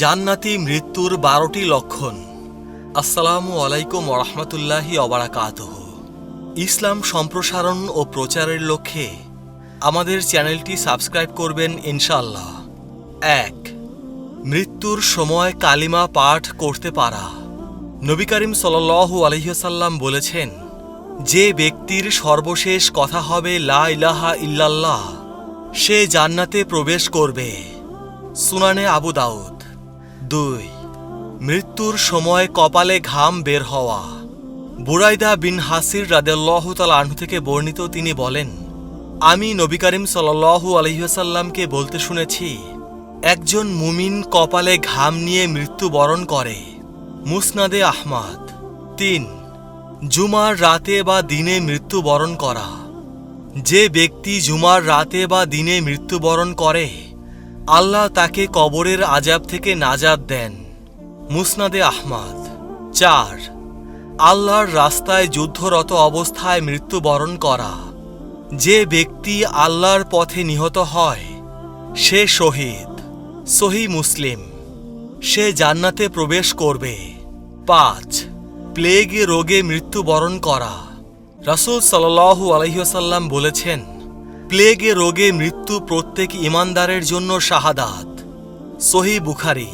জান্নাতি মৃত্যুর 12টি লক্ষণ। আসসালামু আলাইকুম ওয়া রাহমাতুল্লাহি ওয়া বারাকাতুহু। ইসলাম সম্প্রসারণ ও প্রচারের লক্ষ্যে আমাদের চ্যানেলটি সাবস্ক্রাইব করবেন ইনশাআল্লাহ। 1. মৃত্যুর সময় কালিমা পাঠ করতে পারা। নবী করিম সাল্লাল্লাহু আলাইহি ওয়াসাল্লাম বলেছেন, যে ব্যক্তির সর্বশেষ কথা হবে লা ইলাহা ইল্লাল্লাহ, সে জান্নাতে প্রবেশ করবে। সুনানে আবু দাউদ। 2. মৃত্যুর সময় কপালে ঘাম বের হওয়া। বুরাইদা বিন হাসির রাদিয়াল্লাহু তাআলা আনহু থেকে বর্ণিত, তিনি বলেন, আমি নবী করিম সাল্লাল্লাহু আলাইহি ওয়াসাল্লামকে বলতে শুনেছি, একজন মুমিন কপালে ঘাম নিয়ে মৃত্যুবরণ করে। মুসনাদে আহমদ। 3. জুমার রাতে বা দিনে মৃত্যুবরণ করা। যে ব্যক্তি জুমার রাতে বা দিনে মৃত্যুবরণ করে, আল্লাহ তাকে কবরের আযাব থেকে নাজাত দেন। মুসনাদে আহমদ। 4. আল্লাহর রাস্তায় যুদ্ধরত অবস্থায় মৃত্যুবরণ করা। যে ব্যক্তি আল্লাহর পথে নিহত হয়, সে শহীদ। সহিহ মুসলিম। সে জান্নাতে প্রবেশ করবে। 5. প্লেগ রোগে মৃত্যুবরণ করা। রাসূল সাল্লাল্লাহু আলাইহি ওয়াসাল্লাম বলেছেন, প্লেগ রোগে মৃত্যু প্রত্যেক ঈমানদারের জন্য শাহাদাত। সহিহ বুখারী।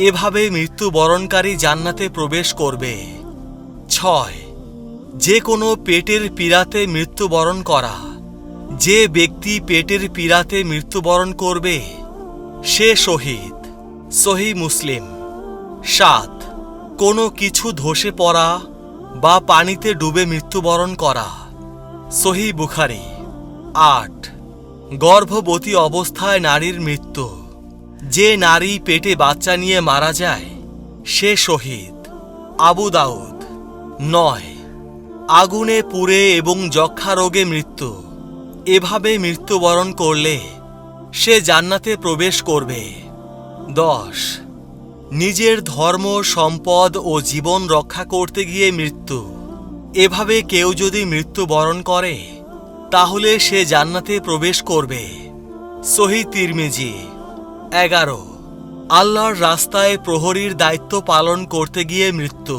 এভাবে মৃত্যুবরণকারী জান্নাতে প্রবেশ করবে। 6. যে কোনো পেটের পীড়াতে মৃত্যুবরণ করা। যে ব্যক্তি পেটের পীড়াতে মৃত্যুবরণ করবে, সে শহীদ। সহিহ মুসলিম। 7. কোনো কিছু ধসে পড়া বা পানিতে ডুবে মৃত্যুবরণ করা। সহিহ বুখারী। 8. গর্ভবতী অবস্থায় নারীর মৃত্যু। যে নারী পেটে বাচ্চা নিয়ে মারা যায়, সে শহীদ। আবু দাউদ। 9. আগুনে পুড়ে এবং যক্ষ্মা রোগে মৃত্যু। এভাবে মৃত্যুবরণ করলে সে জান্নাতে প্রবেশ করবে। 10. নিজের ধর্ম, সম্পদ ও জীবন রক্ষা করতে গিয়ে মৃত্যু। এভাবে কেউ যদি মৃত্যুবরণ করে, তাহলে সে জান্নাতে প্রবেশ করবে। সহিহ তিরমিজি। 11. আল্লাহর রাস্তায় প্রহরীর দায়িত্ব পালন করতে গিয়ে মৃত্যু।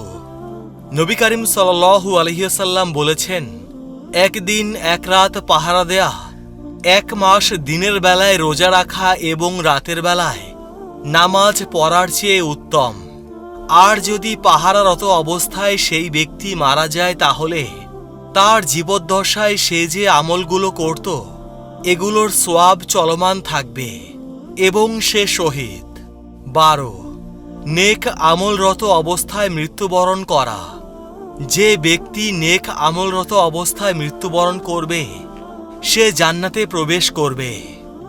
নবী করিম সাল্লাল্লাহু আলাইহি ওয়াসাল্লাম বলেছেন, একদিন এক রাত পাহারা দেয়া 1 মাস দিনের বেলায় রোজা রাখা এবং রাতের বেলায় নামাজ পড়ার চেয়ে উত্তম। আর যদি পাহারারত অবস্থায় সেই ব্যক্তি মারা যায়, তাহলে তার জীবদ্দশায় সে যে আমলগুলো করত, এগুলোর সওয়াব চলমান থাকবে এবং সে শহীদ। 12. নেক আমলরত অবস্থায় মৃত্যুবরণ করা। যে ব্যক্তি নেক আমলরত অবস্থায় মৃত্যুবরণ করবে, সে জান্নাতে প্রবেশ করবে।